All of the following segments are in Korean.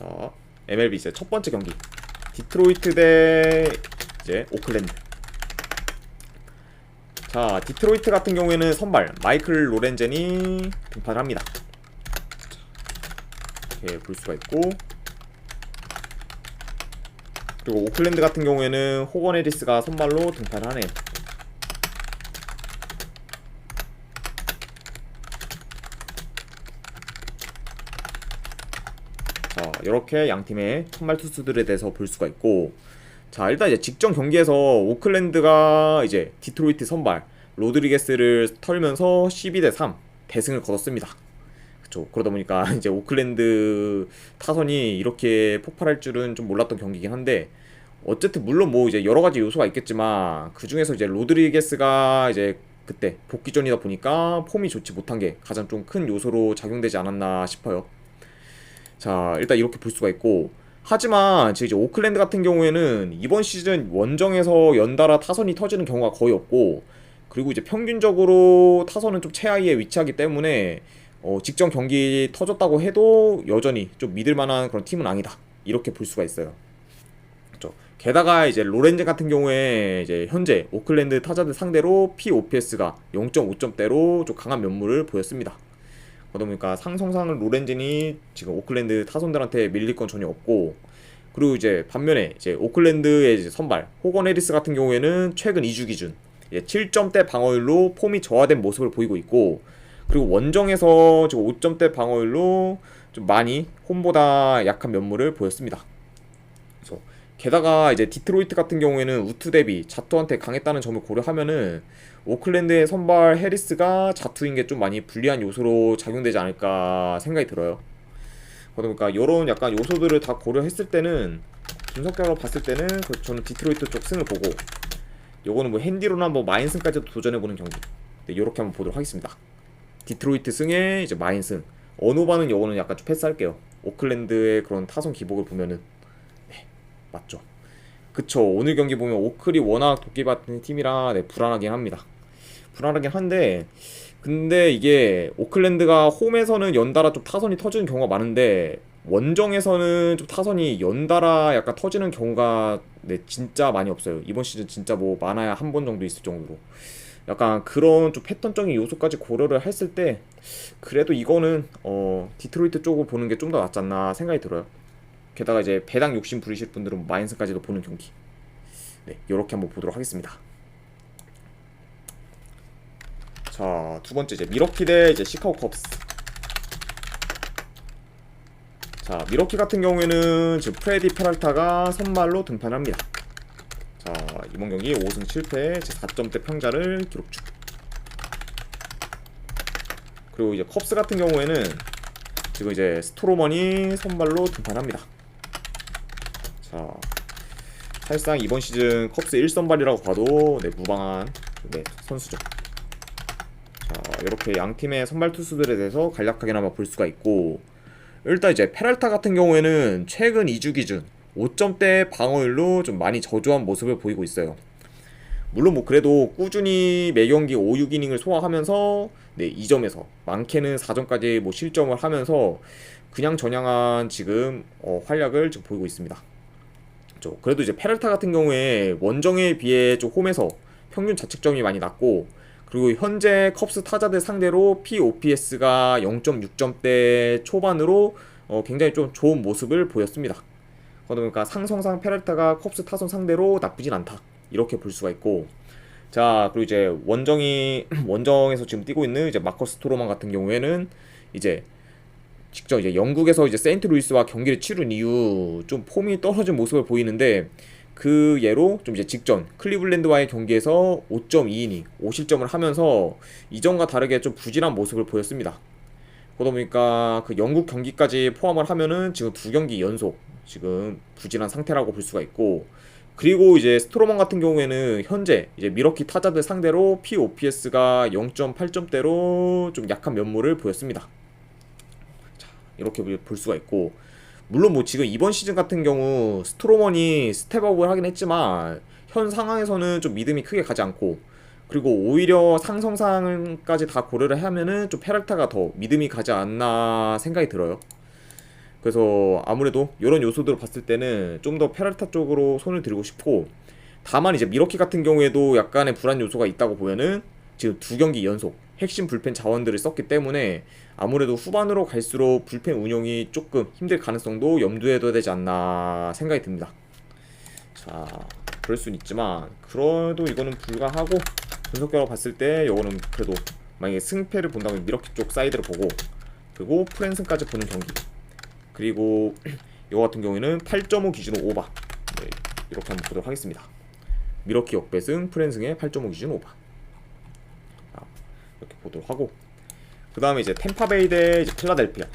자, MLB 이제 첫 번째 경기 디트로이트 대 이제 오클랜드. 자, 디트로이트 같은 경우에는 선발 마이클 로렌젠이 등판을 합니다. 이렇게 볼 수가 있고, 그리고 오클랜드 같은 경우에는 호건 해리스가 선발로 등판을 하네요. 자, 이렇게 양 팀의 선발 투수들에 대해서 볼 수가 있고, 자, 일단 이제 직전 경기에서 오클랜드가 이제 디트로이트 선발 로드리게스를 털면서 12대3 대승을 거뒀습니다. 그쵸. 그러다 보니까 이제 오클랜드 타선이 이렇게 폭발할 줄은 좀 몰랐던 경기긴 한데, 어쨌든 물론 뭐 이제 여러 가지 요소가 있겠지만 그 중에서 이제 로드리게스가 이제 그때 복귀전이다 보니까 폼이 좋지 못한 게 가장 좀 큰 요소로 작용되지 않았나 싶어요. 자, 일단 이렇게 볼 수가 있고, 하지만 이제 오클랜드 같은 경우에는 이번 시즌 원정에서 연달아 타선이 터지는 경우가 거의 없고, 그리고 이제 평균적으로 타선은 좀 최하위에 위치하기 때문에 직전 경기 터졌다고 해도 여전히 좀 믿을 만한 그런 팀은 아니다, 이렇게 볼 수가 있어요. 그렇죠. 게다가 이제 로렌젠 같은 경우에 이제 현재 오클랜드 타자들 상대로 POPS가 0.5점대로 좀 강한 면모를 보였습니다. 그러다 보니까 상성상은 로렌젠이 지금 오클랜드 타선들한테 밀릴 건 전혀 없고, 그리고 이제 반면에 이제 오클랜드의 이제 선발 호건 해리스 같은 경우에는 최근 2주 기준 7점대 방어율로 폼이 저하된 모습을 보이고 있고, 그리고 원정에서 지금 5점대 방어율로 좀 많이 홈보다 약한 면모를 보였습니다. 그래서 게다가 이제 디트로이트 같은 경우에는 우투 대비 자투한테 강했다는 점을 고려하면은 오클랜드의 선발 해리스가 자투인 게 좀 많이 불리한 요소로 작용되지 않을까 생각이 들어요. 그러니까 이런 약간 요소들을 다 고려했을 때는, 분석적으로 봤을 때는 저는 디트로이트 쪽 승을 보고, 요거는 뭐 핸디로나 뭐 마인승까지도 도전해보는 경기, 네, 요렇게 한번 보도록 하겠습니다. 디트로이트 승에 이제 마인승, 언오바는 요거는 약간 좀 패스할게요. 오클랜드의 그런 타선 기복을 보면은 네, 맞죠. 그쵸. 오늘 경기 보면 오클이 워낙 도끼받는 팀이라 네, 불안하긴 합니다. 불안하긴 한데, 근데 이게 오클랜드가 홈에서는 연달아 좀 타선이 터지는 경우가 많은데 원정에서는 좀 타선이 연달아 약간 터지는 경우가 네, 진짜 많이 없어요. 이번 시즌 진짜 뭐 많아야 한 번 정도 있을 정도로 약간 그런 좀 패턴적인 요소까지 고려를 했을 때 그래도 이거는 디트로이트 쪽을 보는 게 좀 더 낫지 않나 생각이 들어요. 게다가 이제 배당 욕심 부리실 분들은 마인스까지도 보는 경기, 네, 요렇게 한번 보도록 하겠습니다. 자, 두 번째 이제 미러키 대 이제 시카고 컵스. 자, 미러키 같은 경우에는 지금 프레디 페랄타가 선발로 등판합니다. 자, 이번 경기 5승 7패 4점대 평자를 기록 중. 그리고 이제 컵스 같은 경우에는 지금 이제 스트로먼이 선발로 등판합니다. 자, 사실상 이번 시즌 컵스 1선발이라고 봐도 네, 무방한 네, 선수죠. 자, 이렇게 양 팀의 선발 투수들에 대해서 간략하게나마 볼 수가 있고, 일단 이제 페랄타 같은 경우에는 최근 2주 기준 5점대 방어율로 좀 많이 저조한 모습을 보이고 있어요. 물론 뭐 그래도 꾸준히 매경기 5, 6이닝을 소화하면서 네, 2점에서 많게는 4점까지 뭐 실점을 하면서 그냥 저냥한 지금 활약을 지금 보이고 있습니다. 그래도 이제 페랄타 같은 경우에 원정에 비해 좀 홈에서 평균 자책점이 많이 낮고, 그리고 현재 컵스 타자들 상대로 POPS가 0.6점대 초반으로 굉장히 좀 좋은 모습을 보였습니다. 그러니까 상성상 페랄타가 컵스 타선 상대로 나쁘진 않다, 이렇게 볼 수가 있고, 자, 그리고 이제 원정에서 지금 뛰고 있는 이제 마커스 스트로만 같은 경우에는 이제 직접 이제 영국에서 이제 세인트루이스와 경기를 치른 이후 좀 폼이 떨어진 모습을 보이는데, 그 예로 좀 이제 직전 클리블랜드와의 경기에서 5.2이닝 5실점을 하면서 이전과 다르게 좀 부진한 모습을 보였습니다. 그러다 보니까 그 영국 경기까지 포함을 하면은 지금 2경기 연속 지금 부진한 상태라고 볼 수가 있고, 그리고 이제 스트로먼 같은 경우에는 현재 이제 미러키 타자들 상대로 POPS가 0.8점대로 좀 약한 면모를 보였습니다. 자, 이렇게 볼 수가 있고, 물론 뭐 지금 이번 시즌 같은 경우 스트로먼이 스텝업을 하긴 했지만 현 상황에서는 좀 믿음이 크게 가지 않고, 그리고 오히려 상성상까지 다 고려를 하면은 좀 페랄타가 더 믿음이 가지 않나 생각이 들어요. 그래서 아무래도 이런 요소들을 봤을 때는 좀 더 페랄타 쪽으로 손을 들고 싶고, 다만 이제 미러키 같은 경우에도 약간의 불안 요소가 있다고 보면은 지금 2경기 연속 핵심 불펜 자원들을 썼기 때문에 아무래도 후반으로 갈수록 불펜 운용이 조금 힘들 가능성도 염두에 둬야 되지 않나 생각이 듭니다. 자, 그럴 순 있지만 그래도 이거는 불가하고, 분석 결과 봤을 때 이거는 그래도 만약에 승패를 본다면 미러키 쪽 사이드를 보고, 그리고 프랜슨까지 보는 경기, 그리고 이거 같은 경우에는 8.5 기준으로 오바, 네, 이렇게 한번 보도록 하겠습니다. 미러키 역배승, 프랜승의 8.5 기준 오바. 이렇게 보도록 하고, 그 다음에 이제 템파베이 대 이제 필라델피아.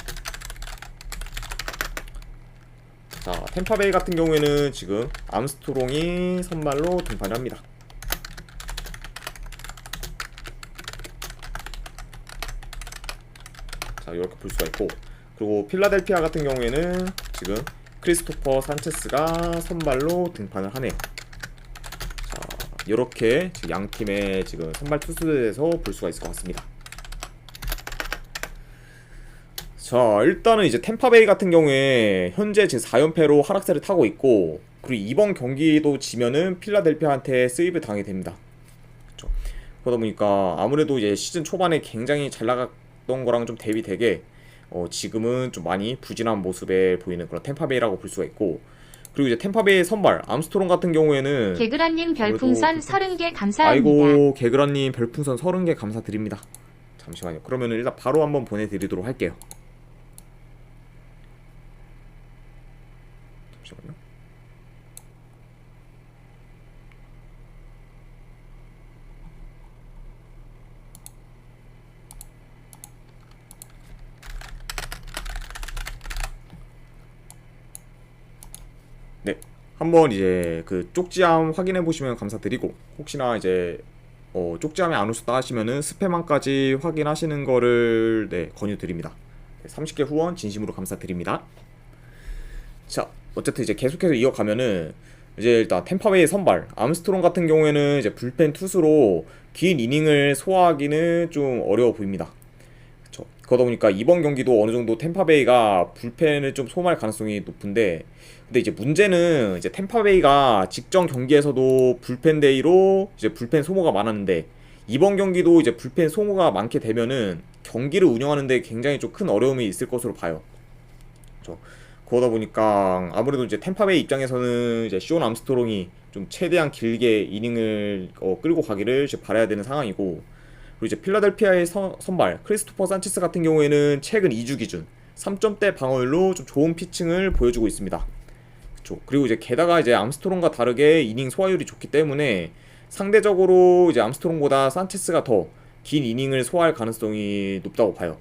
자, 템파베이 같은 경우에는 지금 암스트롱이 선발로 등판을 합니다. 자, 이렇게 볼 수가 있고, 그리고 필라델피아 같은 경우에는 지금 크리스토퍼 산체스가 선발로 등판을 하네요. 자, 이렇게 양 팀의 지금 선발 투수들에서 볼 수가 있을 것 같습니다. 자, 일단은 이제 템파베이 같은 경우에 현재 지금 4연패로 하락세를 타고 있고, 그리고 이번 경기도 지면은 필라델피아한테 쓰입을 당하게 됩니다. 그렇죠? 그러다 보니까 아무래도 이제 시즌 초반에 굉장히 잘 나갔던 거랑 좀 대비되게 지금은 좀 많이 부진한 모습에 보이는 그런 템파베이라고 볼 수가 있고, 그리고 이제 템파베이의 선발 암스트롱 같은 경우에는 개그라님 별풍선 30개 감사합니다. 아이고, 개그라님 별풍선 30개 감사드립니다. 잠시만요. 그러면은 일단 바로 한번 보내드리도록 할게요. 잠시만요. 네, 한번 이제 그 쪽지함 확인해 보시면 감사드리고, 혹시나 이제 쪽지함이 안 오셨다 하시면은 스팸함까지 확인하시는 거를 네, 권유드립니다. 30개 후원 진심으로 감사드립니다. 자, 어쨌든 이제 계속해서 이어가면은 이제 일단 템파베이의 선발 암스트롱 같은 경우에는 이제 불펜 투수로 긴 이닝을 소화하기는 좀 어려워 보입니다. 그쵸? 그러다 보니까 이번 경기도 어느 정도 템파베이가 불펜을 좀 소모할 가능성이 높은데, 근데 이제 문제는 이제 템파베이가 직전 경기에서도 불펜 데이로 이제 불펜 소모가 많았는데, 이번 경기도 이제 불펜 소모가 많게 되면은 경기를 운영하는데 굉장히 좀 큰 어려움이 있을 것으로 봐요. 그렇죠? 그러다 보니까 아무래도 이제 템파베이 입장에서는 이제 시온 암스트롱이 좀 최대한 길게 이닝을 끌고 가기를 이제 바라야 되는 상황이고, 그리고 이제 필라델피아의 선발 크리스토퍼 산체스 같은 경우에는 최근 2주 기준 3점대 방어율로 좀 좋은 피칭을 보여주고 있습니다. 그쵸? 그리고 이제 게다가 이제 암스트롱과 다르게 이닝 소화율이 좋기 때문에 상대적으로 이제 암스트롱보다 산체스가 더 긴 이닝을 소화할 가능성이 높다고 봐요.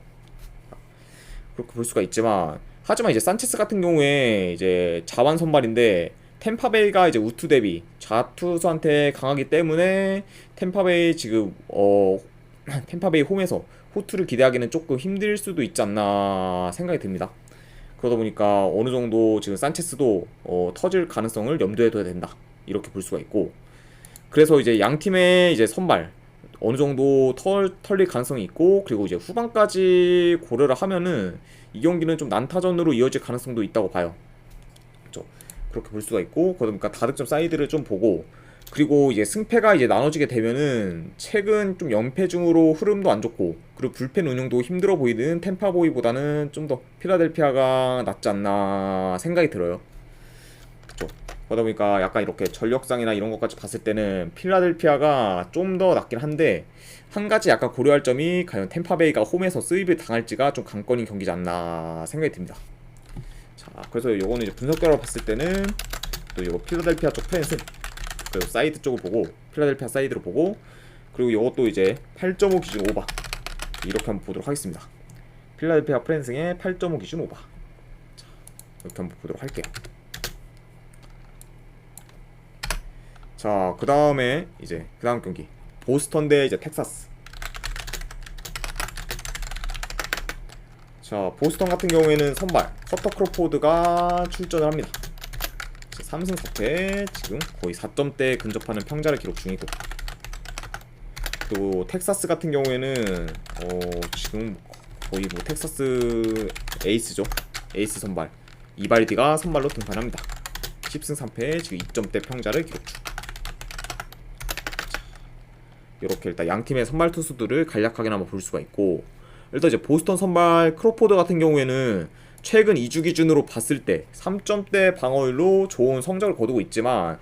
그렇게 볼 수가 있지만, 하지만 이제 산체스 같은 경우에 이제 자완 선발인데 템파베이가 이제 우투 대비 좌투수한테 강하기 때문에 템파베이 지금 템파베이 홈에서 호투를 기대하기는 조금 힘들 수도 있지 않나 생각이 듭니다. 그러다 보니까 어느 정도 지금 산체스도 터질 가능성을 염두에 둬야 된다, 이렇게 볼 수가 있고, 그래서 이제 양 팀의 이제 선발 어느 정도 털릴 가능성이 있고, 그리고 이제 후반까지 고려를 하면은 이 경기는 좀 난타전으로 이어질 가능성도 있다고 봐요. 그렇죠? 그렇게 볼 수가 있고, 그러니까 다득점 사이드를 좀 보고, 그리고 이제 승패가 이제 나눠지게 되면은 최근 좀 연패 중으로 흐름도 안 좋고, 그리고 불펜 운영도 힘들어 보이는 템파보이보다는 좀 더 필라델피아가 낫지 않나 생각이 들어요. 그렇죠? 그러다 보니까 약간 이렇게 전력상이나 이런 것까지 봤을 때는 필라델피아가 좀 더 낫긴 한데, 한 가지 약간 고려할 점이 과연 템파베이가 홈에서 쓰입을 당할지가 좀 관건인 경기지 않나 생각이 듭니다. 자, 그래서 요거는 이제 분석 결과 봤을 때는 또 이거 필라델피아 쪽 프랜슨, 그리고 사이드 쪽을 보고 필라델피아 사이드로 보고, 그리고 이것도 이제 8.5 기준 오바, 이렇게 한번 보도록 하겠습니다. 필라델피아 프랜슨의 8.5 기준 오바. 자, 이렇게 한번 보도록 할게요. 자, 그 다음에 이제 그 다음 경기 보스턴 대 이제 텍사스. 자, 보스턴 같은 경우에는 선발 커터 크로포드가 출전을 합니다. 3승 4패, 지금 거의 4점대 근접하는 평자를 기록 중이고, 그리고 텍사스 같은 경우에는 지금 거의 뭐 텍사스 에이스죠. 에이스 선발 이발디가 선발로 등판합니다. 10승 3패 지금 2점대 평자를 기록 중. 이렇게 일단 양 팀의 선발 투수들을 간략하게나마 볼 수가 있고, 일단 이제 보스턴 선발 크로포드 같은 경우에는 최근 2주 기준으로 봤을 때 3점대 방어율로 좋은 성적을 거두고 있지만,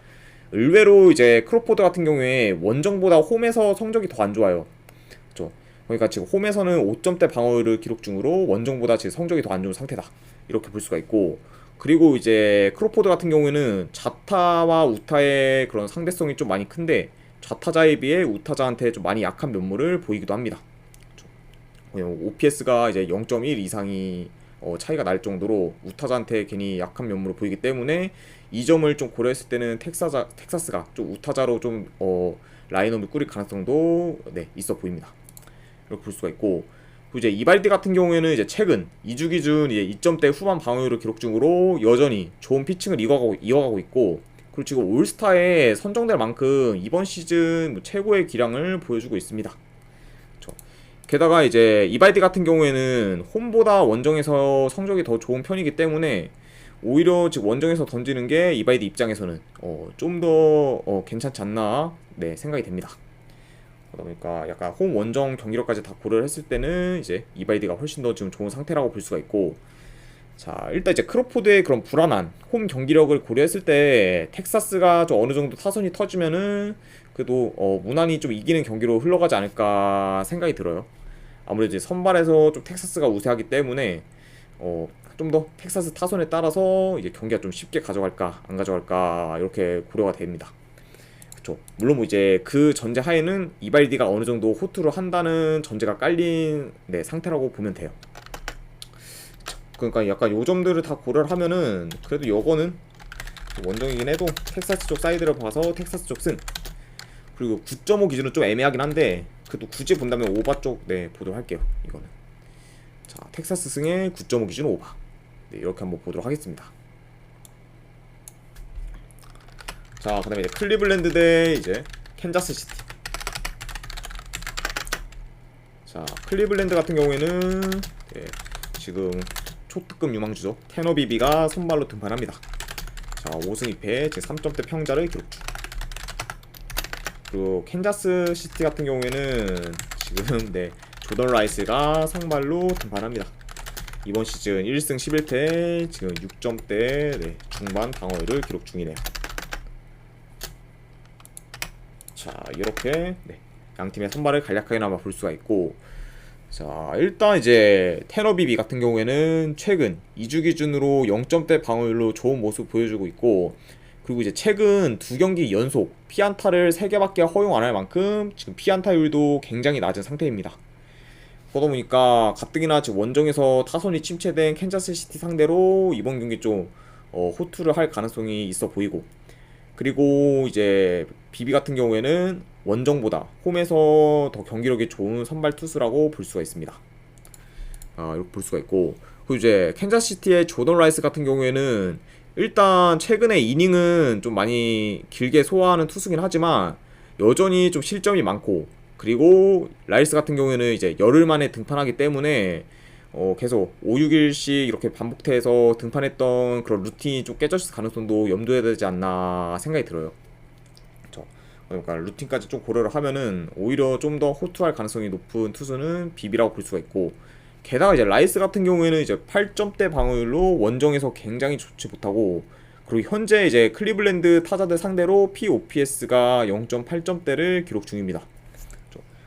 의외로 이제 크로포드 같은 경우에 원정보다 홈에서 성적이 더 안 좋아요. 그렇죠? 그러니까 지금 홈에서는 5점대 방어율을 기록 중으로 원정보다 지금 성적이 더 안 좋은 상태다, 이렇게 볼 수가 있고, 그리고 이제 크로포드 같은 경우에는 좌타와 우타의 그런 상대성이 좀 많이 큰데 좌타자에 비해 우타자한테 좀 많이 약한 면모를 보이기도 합니다. OPS가 이제 0.1 이상이 차이가 날 정도로 우타자한테 괜히 약한 면모를 보이기 때문에 이 점을 좀 고려했을 때는 텍사스가 좀 우타자로 좀 라인업을 꾸릴 가능성도 있어 보입니다. 이렇게 볼 수가 있고, 그리고 이제 이발디 같은 경우에는 이제 최근 2주 기준 이제 2점대 후반 방어율을 기록 중으로 여전히 좋은 피칭을 이어가고 있고, 그리고 지금 올스타에 선정될 만큼 이번 시즌 최고의 기량을 보여주고 있습니다. 그렇죠. 게다가 이제 이발디 같은 경우에는 홈보다 원정에서 성적이 더 좋은 편이기 때문에 오히려 지금 원정에서 던지는 게 이발디 입장에서는 좀 더 괜찮지 않나 생각이 됩니다. 그러다 보니까 약간 홈 원정 경기력까지 다 고려를 했을 때는 이제 이발디가 훨씬 더 지금 좋은 상태라고 볼 수가 있고, 자 일단 이제 크로포드의 그런 불안한 홈 경기력을 고려했을 때 텍사스가 좀 어느 정도 타선이 터지면은 그래도 무난히 좀 이기는 경기로 흘러가지 않을까 생각이 들어요. 아무래도 이제 선발에서 좀 텍사스가 우세하기 때문에 좀 더 텍사스 타선에 따라서 이제 경기가 좀 쉽게 가져갈까 안 가져갈까 이렇게 고려가 됩니다. 그쵸. 물론 뭐 이제 그 전제 하에는 이발디가 어느 정도 호투를 한다는 전제가 깔린 상태라고 보면 돼요. 그러니까 약간 요 점들을 다 고려를 하면은 그래도 요거는 원정이긴 해도 텍사스 쪽 사이드를 봐서 텍사스 쪽 승. 그리고 9.5 기준은 좀 애매하긴 한데 그래도 굳이 본다면 오바 쪽 보도록 할게요. 이거는 자 텍사스 승에 9.5 기준 오바 이렇게 한번 보도록 하겠습니다. 자 그다음에 이제 클리블랜드 대 이제 캔자스 시티. 자 클리블랜드 같은 경우에는 지금 초특급 유망주죠. 테너비비가 선발로 등판합니다. 자 5승 2패 제 3점대 평자를 기록 중. 그리고 캔자스 시티 같은 경우에는 지금 조던 라이스가 선발로 등판합니다. 이번 시즌 1승 11패 지금 6점대 중반 방어율을 기록 중이네요. 자 이렇게 양팀의 선발을 간략하게나마 볼 수가 있고, 자 일단 이제 테너비비 같은 경우에는 최근 2주 기준으로 0점대 방어율로 좋은 모습 보여주고 있고, 그리고 이제 최근 2경기 연속 피안타를 3개밖에 허용 안 할 만큼 지금 피안타율도 굉장히 낮은 상태입니다. 그러다 보니까 가뜩이나 지금 원정에서 타선이 침체된 캔자스시티 상대로 이번 경기 좀 호투를 할 가능성이 있어 보이고, 그리고 이제 비비 같은 경우에는 원정보다 홈에서 더 경기력이 좋은 선발 투수라고 볼 수가 있습니다. 이렇게 볼 수가 있고, 그리고 이제 캔자스시티의 조던 라이스 같은 경우에는 일단 최근에 이닝은 좀 많이 길게 소화하는 투수긴 하지만 여전히 좀 실점이 많고, 그리고 라이스 같은 경우에는 이제 열흘 만에 등판하기 때문에 계속 5, 6일씩 이렇게 반복돼서 등판했던 그런 루틴이 좀 깨졌을 가능성도 염두에 되지 않나 생각이 들어요. 그렇죠. 그러니까 루틴까지 좀 고려를 하면은 오히려 좀 더 호투할 가능성이 높은 투수는 비비라고 볼 수가 있고, 게다가 이제 라이스 같은 경우에는 이제 8점대 방어율로 원정에서 굉장히 좋지 못하고, 그리고 현재 이제 클리블랜드 타자들 상대로 POPS가 0.8점대를 기록 중입니다.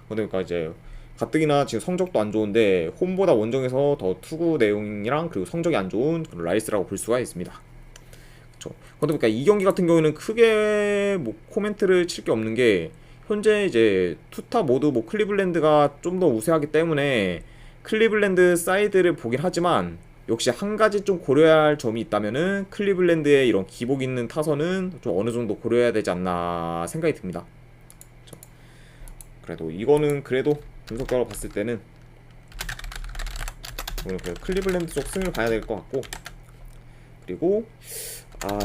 그러니까 이제 가뜩이나 지금 성적도 안 좋은데 홈보다 원정에서 더 투구 내용이랑 그리고 성적이 안 좋은 그런 라이스라고 볼 수가 있습니다. 그렇죠. 그러니까 이 경기 같은 경우에는 크게 뭐 코멘트를 칠 게 없는 게, 현재 이제 투타 모두 뭐 클리블랜드가 좀 더 우세하기 때문에 클리블랜드 사이드를 보긴 하지만 역시 한 가지 좀 고려해야 할 점이 있다면은 클리블랜드의 이런 기복 있는 타선은 좀 어느 정도 고려해야 되지 않나 생각이 듭니다. 그래도 이거는 그래도 분석적으로 봤을 때는 오늘 그 클리블랜드 쪽 승을 봐야 될 것 같고, 그리고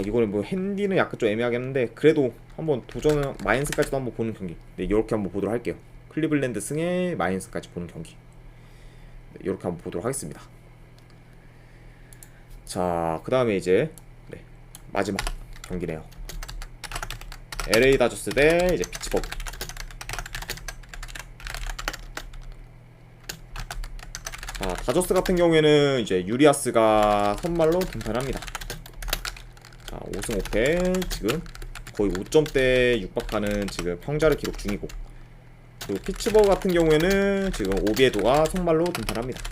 이거는 뭐 핸디는 약간 좀 애매하겠는데 그래도 한번 도전 마인스까지도 한번 보는 경기 이렇게 한번 보도록 할게요. 클리블랜드 승에 마인스까지 보는 경기 이렇게 한번 보도록 하겠습니다. 자, 그 다음에 이제 네, 마지막 경기네요. LA 다저스 대 이제 피츠버그. 자, 다저스 같은 경우에는 이제 유리아스가 선발로 등판합니다. 자, 5승 5패 지금 거의 5점대 육박하는 지금 평자를 기록 중이고, 그리고 피츠버그 같은 경우에는 지금 오비에도가 선발로 등판합니다.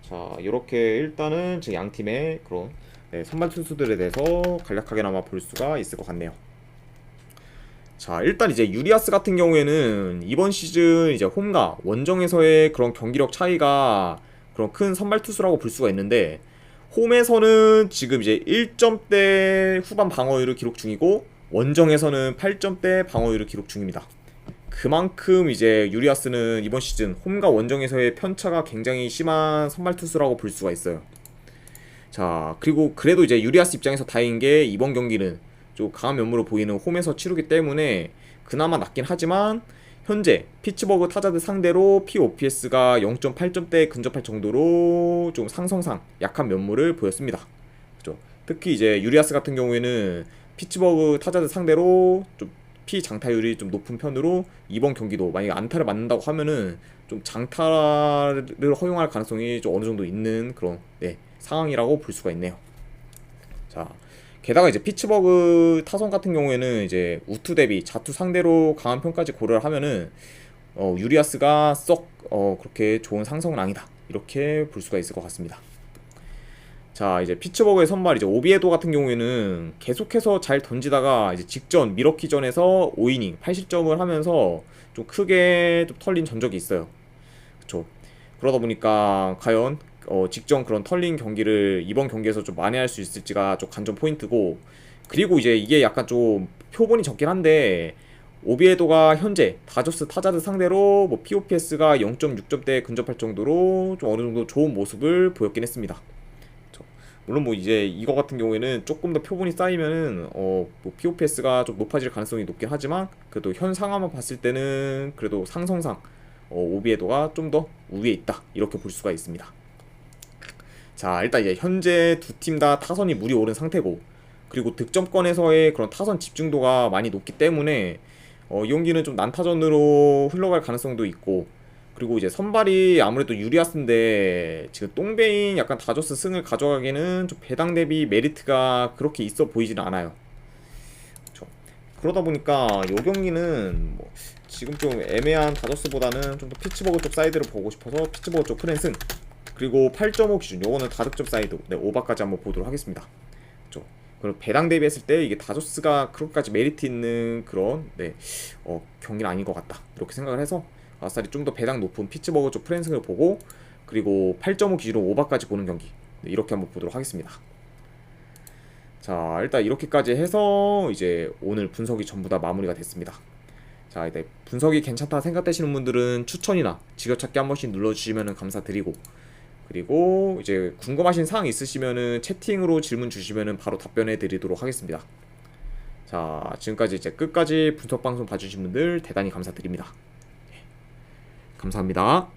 자, 이렇게 일단은 지금 양 팀의 그런 선발 투수들에 대해서 간략하게나마 볼 수가 있을 것 같네요. 자, 일단 이제 유리아스 같은 경우에는 이번 시즌 이제 홈과 원정에서의 그런 경기력 차이가 그런 큰 선발 투수라고 볼 수가 있는데, 홈에서는 지금 이제 1점대 후반 방어율을 기록 중이고 원정에서는 8점대 방어율을 기록 중입니다. 그만큼 이제 유리아스는 이번 시즌 홈과 원정에서의 편차가 굉장히 심한 선발 투수라고 볼 수가 있어요. 자, 그리고 그래도 이제 유리아스 입장에서 다행인 게 이번 경기는 좀 강한 면모로 보이는 홈에서 치르기 때문에 그나마 낫긴 하지만, 현재 피츠버그 타자들 상대로 POPS가 0.8점대에 근접할 정도로 좀 상성상 약한 면모를 보였습니다. 그렇죠? 특히 이제 유리아스 같은 경우에는 피츠버그 타자들 상대로 좀 피장타율이 좀 높은 편으로 이번 경기도 만약에 안타를 맞는다고 하면은 좀 장타를 허용할 가능성이 좀 어느 정도 있는 그런 상황이라고 볼 수가 있네요. 자, 게다가 이제 피츠버그 타선 같은 경우에는 이제 우투 대비 자투 상대로 강한 편까지 고려를 하면은 유리아스가 썩 그렇게 좋은 상성은 아니다, 이렇게 볼 수가 있을 것 같습니다. 자, 이제 피츠버그의 선발 이제 오비에도 같은 경우에는 계속해서 잘 던지다가 이제 직전 미러키전에서 5이닝 8실점을 하면서 좀 크게 좀 털린 전적이 있어요. 그쵸? 그러다 보니까 과연 직전 그런 털린 경기를 이번 경기에서 좀 만회할 수 있을지가 좀 관전 포인트고, 그리고 이제 이게 약간 좀 표본이 적긴 한데, 오비에도가 현재 다저스 타자들 상대로 뭐 POPS가 0.6점대에 근접할 정도로 좀 어느 정도 좋은 모습을 보였긴 했습니다. 물론 뭐 이제 이거 같은 경우에는 조금 더 표본이 쌓이면은 뭐 POPS가 좀 높아질 가능성이 높긴 하지만, 그래도 현 상황만 봤을 때는 그래도 상성상 오비에도가 좀 더 우위에 있다, 이렇게 볼 수가 있습니다. 자, 일단 이제 현재 두 팀 다 타선이 물이 오른 상태고, 그리고 득점권에서의 그런 타선 집중도가 많이 높기 때문에 이 경기는 좀 난타전으로 흘러갈 가능성도 있고, 그리고 이제 선발이 아무래도 유리아스인데 지금 똥배인 약간 다저스 승을 가져가기에는 좀 배당 대비 메리트가 그렇게 있어 보이지는 않아요. 그렇죠? 그러다 보니까 이 경기는 뭐 지금 좀 애매한 다저스보다는 좀 더 피츠버그 쪽 사이드를 보고 싶어서 피츠버그 쪽 큰 승, 그리고 8.5 기준 요거는 다득점 사이드 오버까지 한번 보도록 하겠습니다. 그렇죠? 그리고 배당 대비했을 때 이게 다저스가 그렇게까지 메리트 있는 그런 경기는 아닌 것 같다, 이렇게 생각을 해서 아싸리 좀 더 배당 높은 피츠버그 쪽 프랜승을 보고, 그리고 8.5 기준으로 오버까지 보는 경기 이렇게 한번 보도록 하겠습니다. 자, 일단 이렇게까지 해서 이제 오늘 분석이 전부 다 마무리가 됐습니다. 자, 이제 분석이 괜찮다 생각되시는 분들은 추천이나 지겨찾기 한 번씩 눌러주시면 감사드리고, 그리고 이제 궁금하신 사항 있으시면은 채팅으로 질문 주시면은 바로 답변해 드리도록 하겠습니다. 자, 지금까지 이제 끝까지 분석 방송 봐주신 분들 대단히 감사드립니다. 감사합니다.